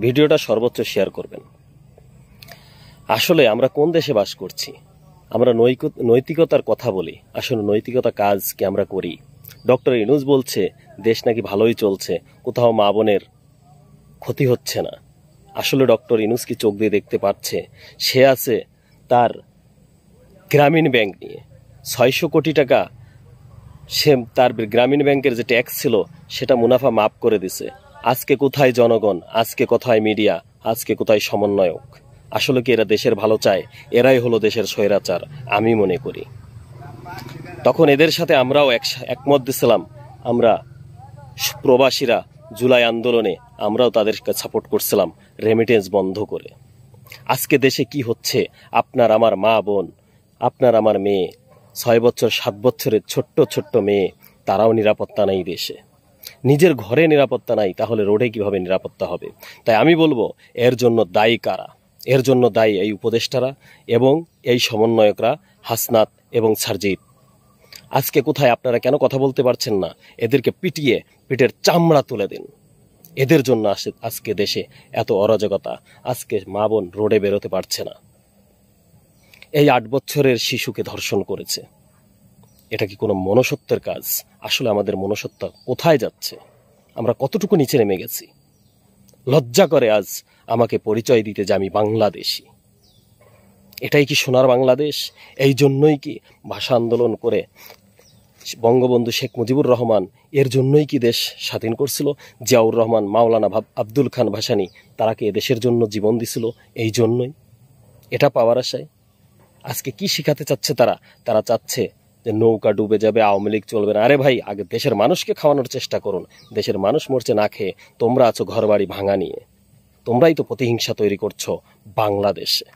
ভিডিওটা সর্বোচ্চ শেয়ার করবেন। আসলে আমরা কোন দেশে বাস করছি? আমরা নৈতিকতার কথা বলি, আসলে নৈতিকতা কাজ কি আমরা করি? ডক্টর ইউনূস বলছে দেশ নাকি ভালোই চলছে, কোথাও মা বোনের ক্ষতি হচ্ছে না। আসলে ডক্টর ইউনূস কি চোখ দিয়ে দেখতে পাচ্ছে? সে আছে তার গ্রামীণ ব্যাংক নিয়ে 600 কোটি টাকা, সে তার গ্রামীণ ব্যাংকের যে ট্যাক্স ছিল সেটা মুনাফা মাফ করে দিছে। আজকে কোথায় জনগণ, আজকে কোথায় মিডিয়া, আজকে কোথায় সমন্বয়ক? আসলে কি এরা দেশের ভালো চায়? এরাই হলো দেশের স্বৈরাচার আমি মনে করি। তখন এদের সাথে আমরাও একমত দিছিলাম। আমরা প্রবাসীরা জুলাই আন্দোলনে আমরাও তাদেরকে সাপোর্ট করছিলাম রেমিটেন্স বন্ধ করে। আজকে দেশে কি হচ্ছে? আপনার আমার মা বোন, আপনার আমার মেয়ে, 6 বছর 7 বছরের ছোট্ট ছোট্ট মেয়ে, তারাও নিরাপত্তা নেই দেশে। নিজের ঘরে নিরাপত্তা নাই, তাহলে রোডে কিভাবে নিরাপত্তা হবে? তাই আমি বলবো এর জন্য দায়ী কারা? এর জন্য দায়ী এই উপদেষ্টারা এবং এই সমন্বয়করা, হাসনাত এবং সারজিৎ। আজকে কোথায় আপনারা কেন কথা বলতে পারছেন না? এদেরকে পিটিয়ে পিঠের চামড়া তুলে দিন। এদের জন্য আজকে দেশে এত অরাজকতা। আজকে মা বোন রোডে বেরোতে পারছে না। এই 8 বছরের শিশুকে ধর্ষণ করেছে। এটা কি কোনো মনুষ্যত্বের কাজ? আসলে আমাদের মনুষ্যত্ব কোথায় যাচ্ছে? আমরা কতটুকু নিচে নেমে গেছি? লজ্জা করে আজ আমাকে পরিচয় দিতে যে আমি বাংলাদেশি। এটাই কি সোনার বাংলাদেশ? এই জন্যই কি ভাষা আন্দোলন করে বঙ্গবন্ধু শেখ মুজিবুর রহমান এর জন্যই কি দেশ স্বাধীন করছিল? জিয়াউর রহমান, মাওলানা আব্দুল খান ভাসানী, তারা কি এদেশের জন্য জীবন দিছিল এই জন্যই? এটা পাওয়ার আশায় আজকে কি শিখাতে চাচ্ছে তারা? তারা চাচ্ছে যে নৌকা ডুবে যাবে, আওয়ামী লীগ চলবে না। আরে ভাই, আগে দেশের মানুষকে খাওয়ানোর চেষ্টা করুন। দেশের মানুষ মরছে না খেয়ে, তোমরা আছো ঘরবাড়ি ভাঙা নিয়ে। তোমরাই তো প্রতিহিংসা তৈরি করছো বাংলাদেশে।